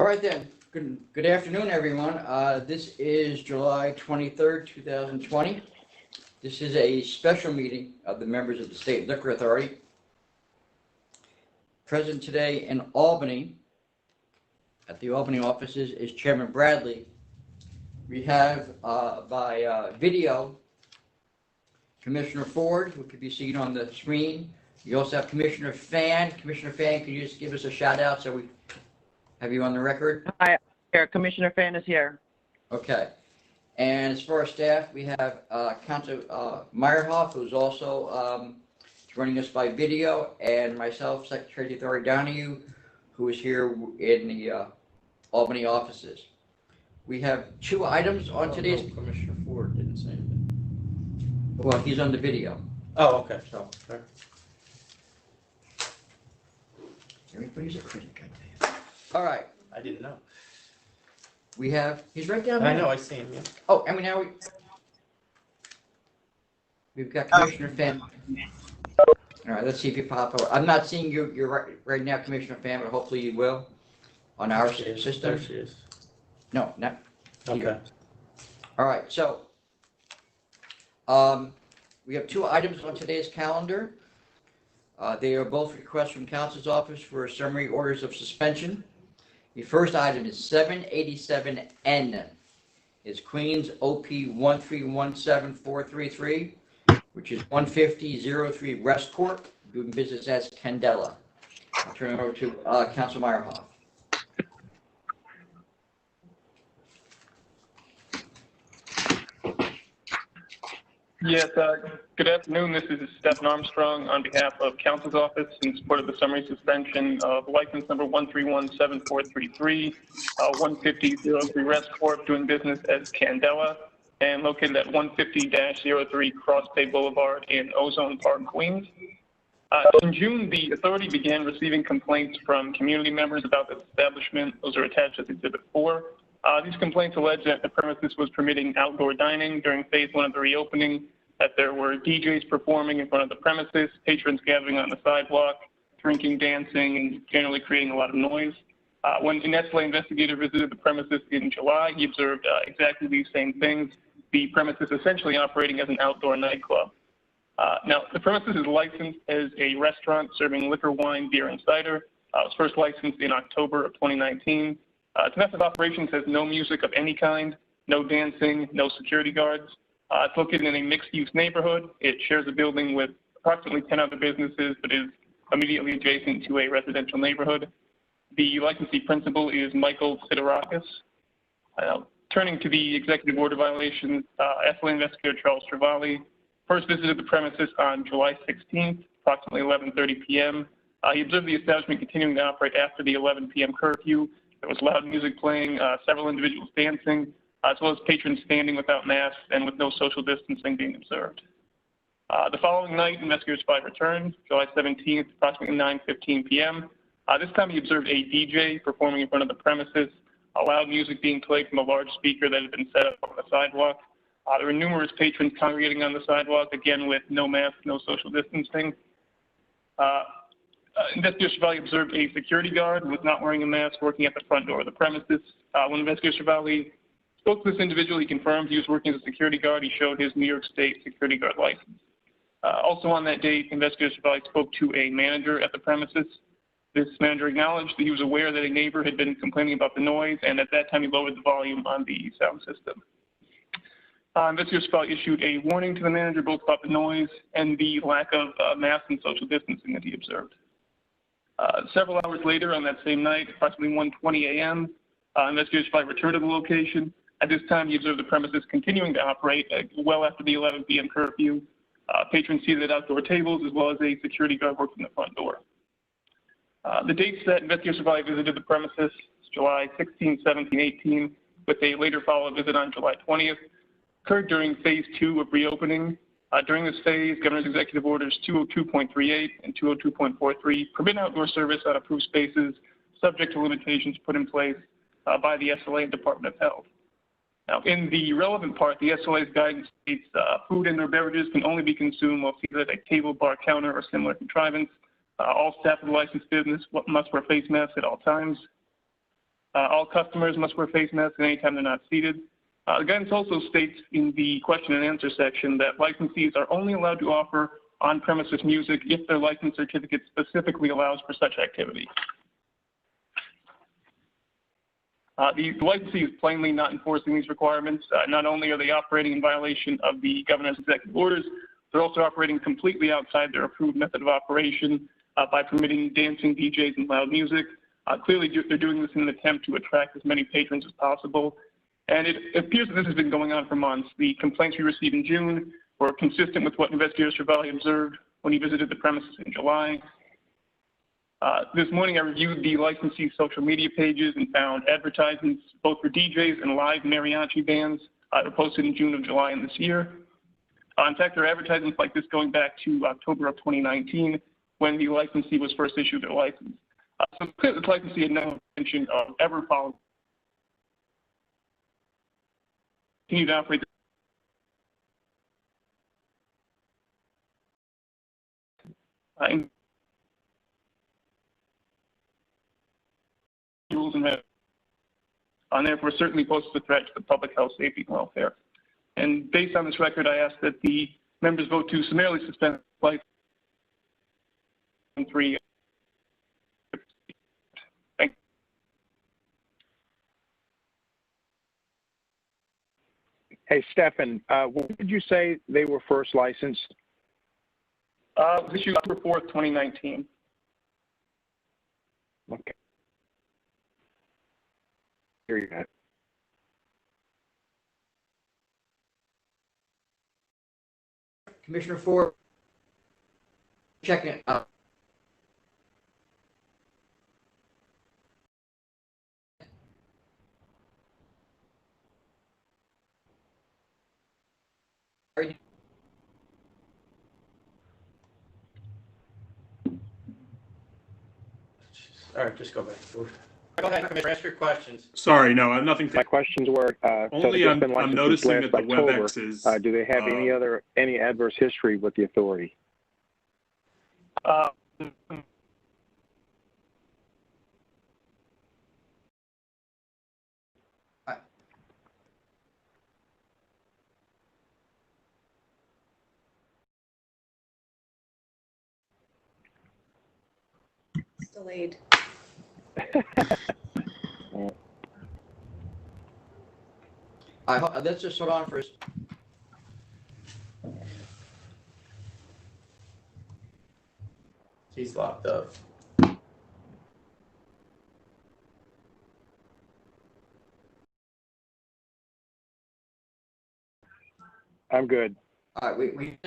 All right then. Good afternoon, everyone. This is July 23rd, 2020. This is a special meeting of the members of the State Liquor Authority. Present today in Albany, at the Albany offices, is Chairman Bradley. We have by video Commissioner Ford, who could be seen on the screen. You also have Commissioner Fan. Commissioner Fan, can you just give us a shout out so we have you on the record? Hi, here. Commissioner Fan is here. Okay. And as far as staff, we have Councilor Meyerhoff, who's also joining us by video, and myself, Secretary of the Authority Donahue, who is here in the Albany offices. We have two items on today's. No, Commissioner Ford didn't say anything. Well, he's on the video. Oh, okay. So Fair. Everybody's a critic, I tell you. All right. I didn't know. We have. He's right down there. I know. I see him. Yeah. Oh, and we've got Commissioner Fan. All right, let's see if you pop over. I'm not seeing you. You're right now, Commissioner Fan, but hopefully you will on our system. There she is. No, not here. Okay. All right, so we have two items on today's calendar. They are both requests from Council's office for summary orders of suspension. The first item is 787N. Is Queens OP 1317433, which is 15003 West Court, doing business as Candela. I'll turn it over to Council Meyerhoff. Yes, good afternoon. This is Stephen Armstrong on behalf of Council's office in support of the summary suspension of license number 1317433, 15003 West Corp, doing business as Candela, and located at 150-03 Cross Bay Boulevard in Ozone Park, Queens. In June, the authority began receiving complaints from community members about this establishment. Those are attached as Exhibit 4. These complaints allege that the premises was permitting outdoor dining during phase 1 of the reopening, that there were DJs performing in front of the premises, patrons gathering on the sidewalk, drinking, dancing, and generally creating a lot of noise. When an SLA investigator visited the premises in July, he observed exactly these same things, the premises essentially operating as an outdoor nightclub. Now, the premises is licensed as a restaurant serving liquor, wine, beer, and cider. It was first licensed in October of 2019. Its method of operations has no music of any kind, no dancing, no security guards. It's located in a mixed-use neighborhood. It shares a building with approximately 10 other businesses, but is immediately adjacent to a residential neighborhood. The licensee principal is Michael Sidorakis. Turning to the executive order violations, SLA investigator Charles Travali first visited the premises on July 16th, approximately 11:30 p.m. He observed the establishment continuing to operate after the 11 p.m. curfew. There was loud music playing, several individuals dancing, as well as patrons standing without masks and with no social distancing being observed. The following night, investigator Travali returned, July 17th, approximately 9:15 p.m. This time he observed a DJ performing in front of the premises, loud music being played from a large speaker that had been set up on the sidewalk. There were numerous patrons congregating on the sidewalk, again with no masks, no social distancing. Investigator Travali observed a security guard who was not wearing a mask working at the front door of the premises. When Investigator Travali spoke to this individual, he confirmed he was working as a security guard. He showed his New York State security guard license. Also on that date, Investigator Travali spoke to a manager at the premises. This manager acknowledged that he was aware that a neighbor had been complaining about the noise, and at that time he lowered the volume on the sound system. Investigator Travali issued a warning to the manager both about the noise and the lack of mask and social distancing that he observed. Several hours later on that same night, approximately 1:20 a.m., Investigator Travali returned to the location. At this time, he observed the premises continuing to operate well after the 11 p.m. curfew. Patrons seated at outdoor tables, as well as a security guard working the front door. The dates that Investigator Travali visited the premises, July 16, 17, 18, with a later follow-up visit on July 20th, occurred during phase 2 of reopening. During this phase, Governor's Executive Orders 202.38 and 202.43 permit outdoor service on approved spaces subject to limitations put in place by the SLA and Department of Health. Now, in the relevant part, the SLA's guidance states food and or beverages can only be consumed while seated at a table, bar, counter, or similar contrivance. All staff of the licensed business must wear face masks at all times. All customers must wear face masks anytime they're not seated. The guidance also states in the question and answer section that licensees are only allowed to offer on-premises music if their license certificate specifically allows for such activity. The licensee is plainly not enforcing these requirements. Not only are they operating in violation of the governor's executive orders, they're also operating completely outside their approved method of operation by permitting dancing, DJs, and loud music. Clearly, they're doing this in an attempt to attract as many patrons as possible. And it appears that this has been going on for months. The complaints we received in June were consistent with what investigator Cervelli observed when he visited the premises in July. This morning, I reviewed the licensee's social media pages and found advertisements both for DJs and live mariachi bands that were posted in June of July in this year. In fact, there are advertisements like this going back to October of 2019 when the licensee was first issued their license. So clearly, this licensee had no intention of ever following. Continue to operate in rules and therefore certainly poses a threat to the public health, safety, and welfare. And based on this record, I ask that the members vote to summarily suspend license 3. Thank you. Hey, Stefan, when did you say they were first licensed? It was issued October 4th, 2019. Okay. Here you go. Commissioner Ford, checking it out. All right, just go back. Go ahead, Commissioner, ask your questions. Sorry, no, nothing. My questions were, Only so I'm they've been licensed noticing since that the last October. WebEx is. Do they have any adverse history with the authority? It's delayed. Let's just hold on first. He's locked up. I'm good. All right, we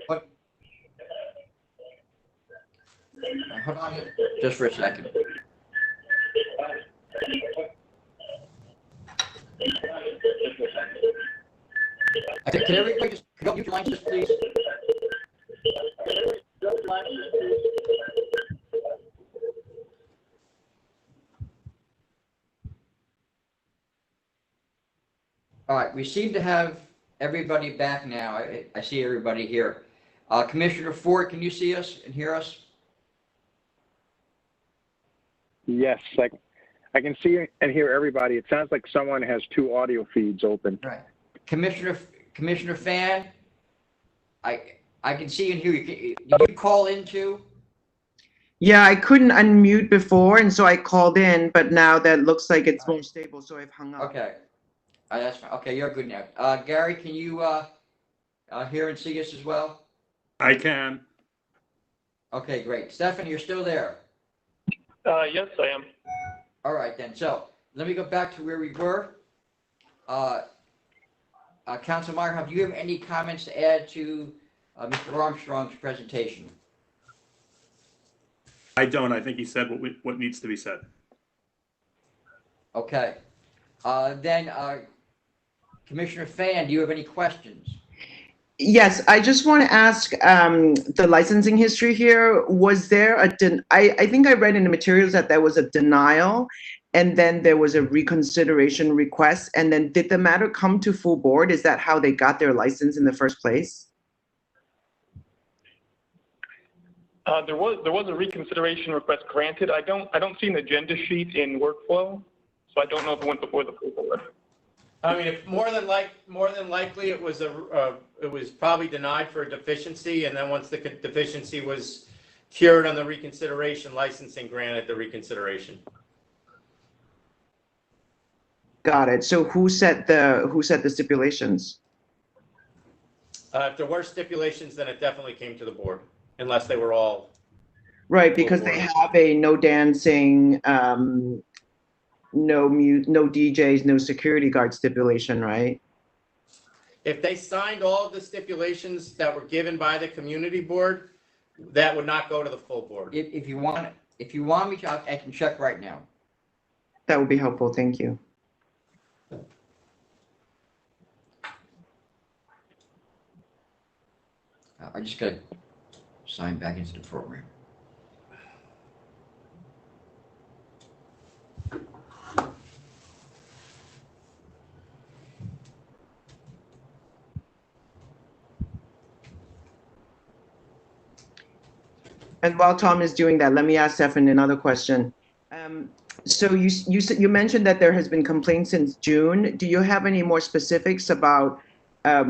What? Hold on just for a second. Can everybody just go mute your lines, just please? All right, we seem to have everybody back now. I see everybody here. Commissioner Ford, can you see us and hear us? Yes, I can see and hear everybody. It sounds like someone has two audio feeds open. Right. Commissioner Fan, I can see and hear you. Did you call in too? Yeah, I couldn't unmute before, and so I called in, but now that looks like it's more stable, so I've hung up. Okay. That's fine. Okay, you're good now. Gary, can you hear and see us as well? I can. Okay, great. Stefan, you're still there? Yes, I am. All right, then. So let me go back to where we were. Council Meyer, have you any comments to add to Mr. Armstrong's presentation? I don't. I think he said what needs to be said. Okay. Then Commissioner Fan, do you have any questions? Yes, I just want to ask the licensing history here. Was there I think I read in the materials that there was a denial and then there was a reconsideration request. And then did the matter come to full board? Is that how they got their license in the first place? There was a reconsideration request granted. I don't see an agenda sheet in workflow, so I don't know if it went before the full board. I mean, if more than likely it was probably denied for a deficiency, and then once the deficiency was cured on the reconsideration, licensing granted the reconsideration. Got it. So who set the stipulations? If there were stipulations, then it definitely came to the board, unless they were all. Right, because they have a no dancing, no DJs, no security guard stipulation, right? If they signed all of the stipulations that were given by the community board, that would not go to the full board. If you want me to, I can check right now. That would be helpful. Thank you. I just got to sign back into the program. And while Tom is doing that, let me ask Stefan another question. So you mentioned that there has been complaints since June. Do you have any more specifics about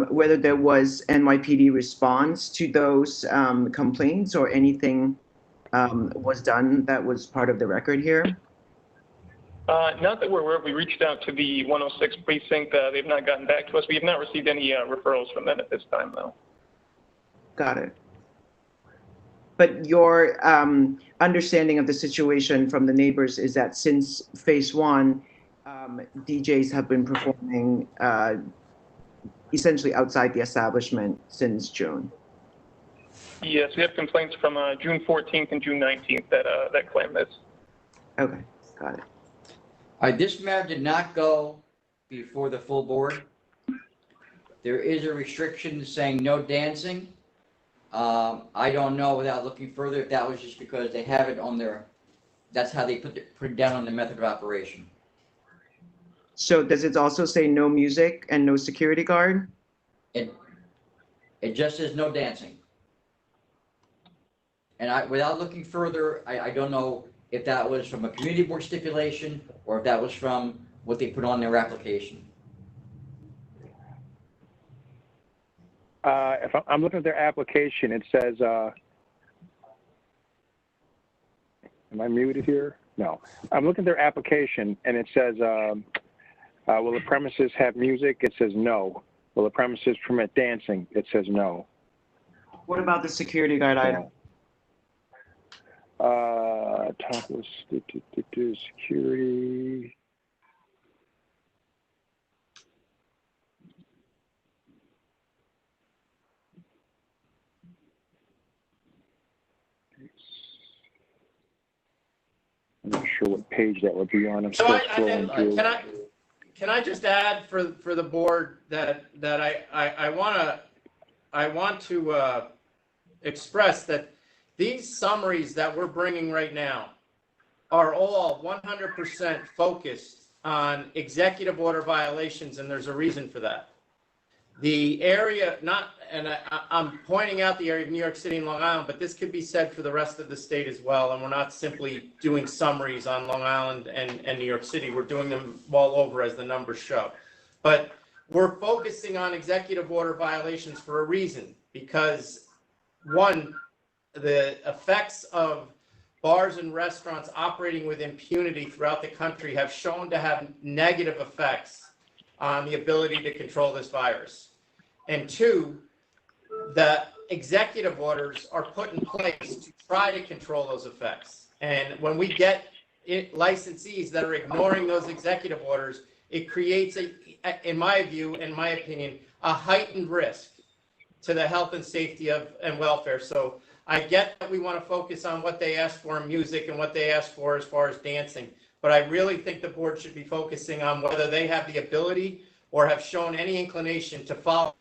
whether there was NYPD response to those complaints or anything was done that was part of the record here? Not that we're aware of. We reached out to the 106 precinct. They've not gotten back to us. We have not received any referrals from them at this time, though. Got it. But your understanding of the situation from the neighbors is that since phase one, DJs have been performing essentially outside the establishment since June. Yes, we have complaints from June 14th and June 19th that claim this. Okay, got it. All right, this matter did not go before the full board. There is a restriction saying no dancing. I don't know without looking further if that was just because they have it on their, that's how they put it down on the method of operation. So does it also say no music and no security guard? It just says no dancing. And without looking further, I don't know if that was from a community board stipulation or if that was from what they put on their application. If I'm looking at their application, it says, am I muted here? No. I'm looking at their application and it says, will the premises have music? It says no. Will the premises permit dancing? It says no. What about the security guard item? Topless security. I'm not sure what page that would be on. I'm So still scrolling through. Can I just add for the board that I want to express that these summaries that we're bringing right now are all 100% focused on executive order violations, and there's a reason for that. The area, I'm pointing out the area of New York City and Long Island, but this could be said for the rest of the state as well, and we're not simply doing summaries on Long Island and New York City. We're doing them all over as the numbers show. But we're focusing on executive order violations for a reason, because one, the effects of bars and restaurants operating with impunity throughout the country have shown to have negative effects on the ability to control this virus. And two, that executive orders are put in place to try to control those effects. And when we get licensees that are ignoring those executive orders, it creates in my view, in my opinion, a heightened risk to the health and safety and welfare. So I get that we want to focus on what they ask for in music and what they ask for as far as dancing, but I really think the board should be focusing on whether they have the ability or have shown any inclination to follow.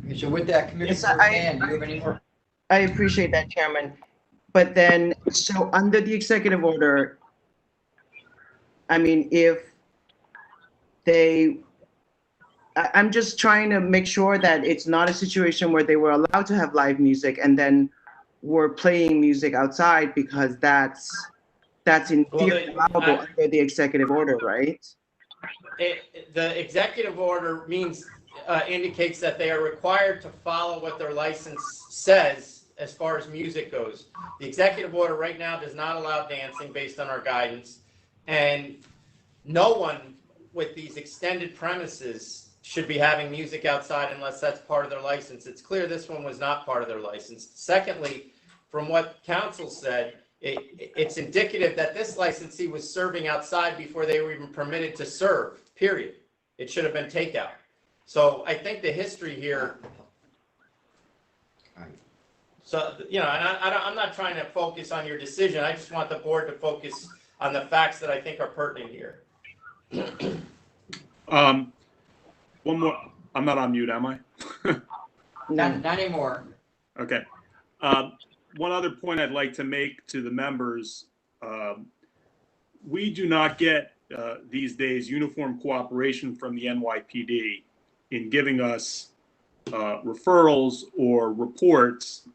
Okay, so with that, Commissioner Fan, do you have any more? I appreciate that, Chairman. But then, so under the executive order, I mean, if I'm just trying to make sure that it's not a situation where they were allowed to have live music and then were playing music outside, because that's in theory allowable under the executive order, right? The executive order indicates that they are required to follow what their license says as far as music goes. The executive order right now does not allow dancing based on our guidance, and no one with these extended premises should be having music outside unless that's part of their license. It's clear this one was not part of their license. Secondly, from what counsel said, it's indicative that this licensee was serving outside before they were even permitted to serve, period. It should have been takeout. So I think the history here, so, you know, and I'm not trying to focus on your decision. I just want the board to focus on the facts that I think are pertinent here. One more. I'm not on mute, am I? Not anymore. Okay. One other point I'd like to make to the members, we do not get these days uniform cooperation from the NYPD in giving us referrals or reports,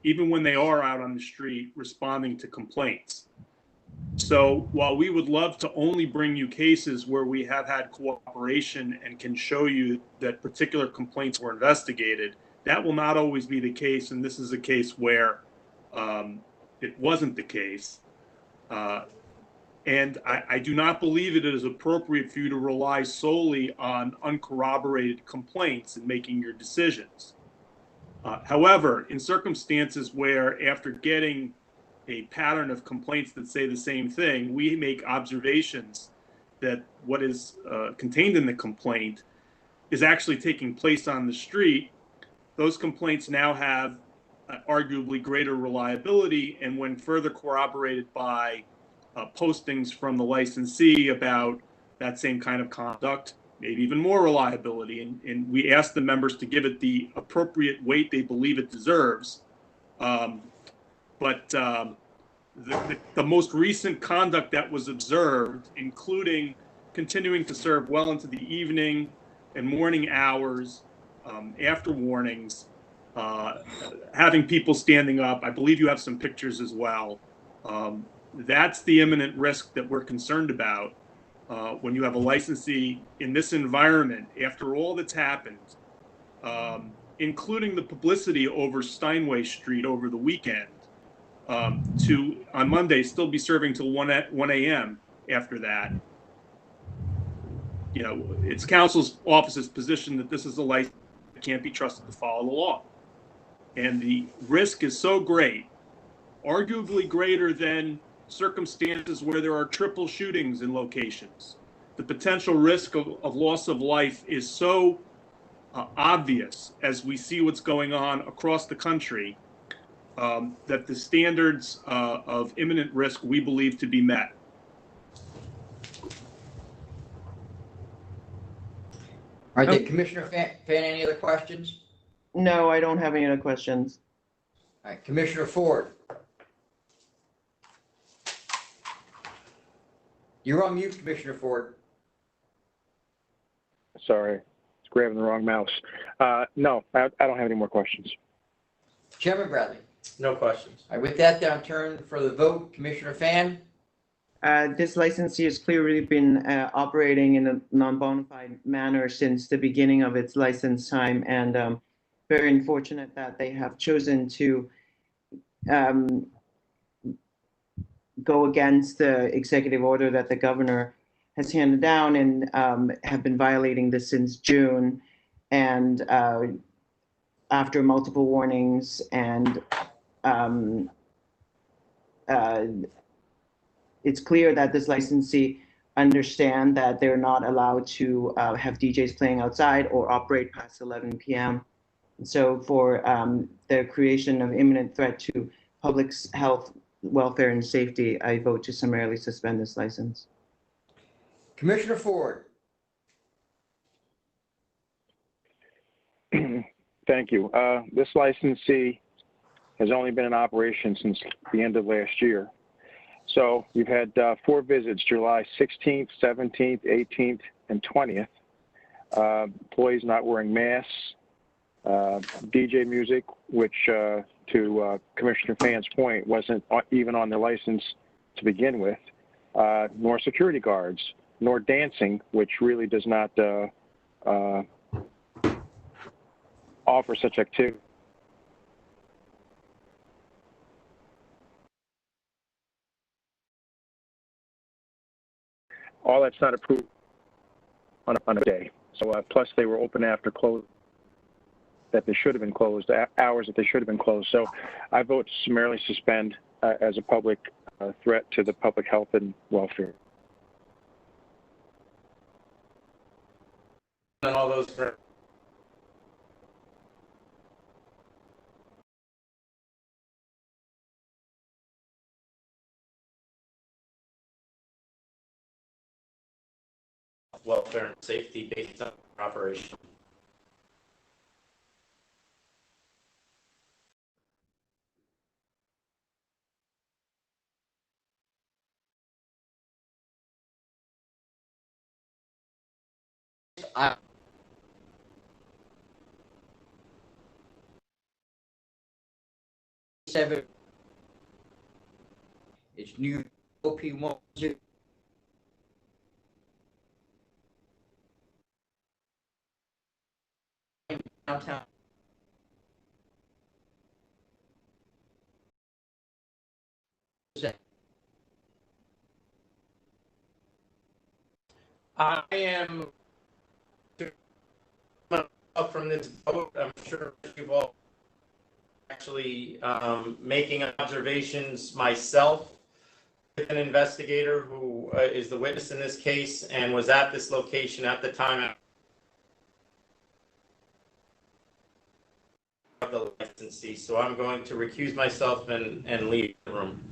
even when they are out on the street responding to complaints. So while we would love to only bring you cases where we have had cooperation and can show you that particular complaints were investigated, that will not always be the case. And this is a case where it wasn't the case. And I do not believe it is appropriate for you to rely solely on uncorroborated complaints in making your decisions. However, in circumstances where after getting a pattern of complaints that say the same thing, we make observations that what is contained in the complaint is actually taking place on the street, those complaints now have arguably greater reliability, and when further corroborated by postings from the licensee about that same kind of conduct, maybe even more reliability. And we ask the members to give it the appropriate weight they believe it deserves. But the most recent conduct that was observed, including continuing to serve well into the evening and morning hours, after warnings, having people standing up, I believe you have some pictures as well. That's the imminent risk that we're concerned about when you have a licensee in this environment, after all that's happened, including the publicity over Steinway Street over the weekend, to on Monday still be serving till 1 a.m. after that. You know, it's council's office's position that this is a license that can't be trusted to follow the law. And the risk is so great, arguably greater than circumstances where there are triple shootings in locations. The potential risk of loss of life is so obvious as we see what's going on across the country, that the standards of imminent risk we believe to be met. All right, Commissioner Fan, any other questions? No, I don't have any other questions. All right, Commissioner Ford. You're on mute, Commissioner Ford. Sorry, it's grabbing the wrong mouse. No, I don't have any more questions. Chairman Bradley. No questions. All right, with that, down turn for the vote, Commissioner Fan. This licensee has clearly been operating in a non-bona fide manner since the beginning of its license time, and very unfortunate that they have chosen to go against the executive order that the governor has handed down and have been violating this since June. And after multiple warnings and it's clear that this licensee understand that they're not allowed to have DJs playing outside or operate past 11 p.m. So for the creation of imminent threat to public health, welfare, and safety, I vote to summarily suspend this license. Commissioner Ford. Thank you. This licensee has only been in operation since the end of last year. So you've had 4 visits, July 16th, 17th, 18th, and 20th. Employees not wearing masks, DJ music, which to Commissioner Phan's point, wasn't even on the license to begin with, nor security guards, nor dancing, which really does not offer such activity. All that's not approved on a day. So plus they were open after close that they should have been closed, hours that they should have been closed. So I vote to summarily suspend as a public threat to the public health and welfare. And all those. Welfare and safety based on operation. I, seven. It's new OP1 downtown. I am up from this vote. I'm sure you've all actually making observations myself with an investigator who is the witness in this case and was at this location at the time of the licensee. So I'm going to recuse myself and leave the room.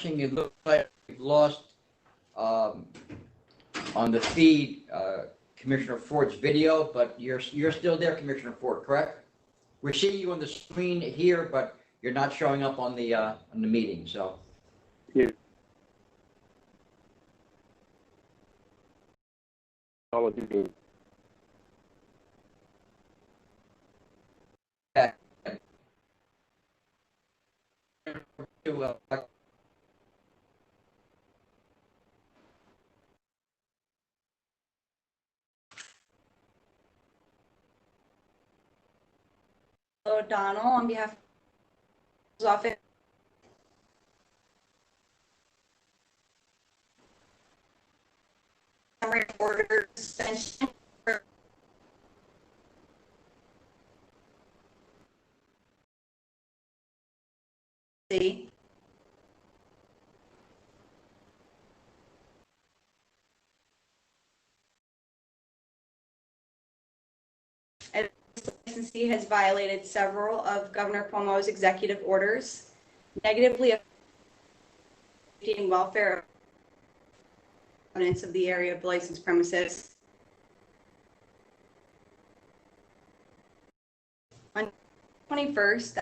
It looks like we've lost on the feed Commissioner Ford's video, but you're still there, Commissioner Ford, correct? We're seeing you on the screen here, but you're not showing up on the meeting. So. Yeah. All of you. O'Donnell on behalf of his office. Summary order suspension. See. Licensee has violated several of Governor Cuomo's executive orders, negatively affecting welfare of the area of the licensed premises. On 21st,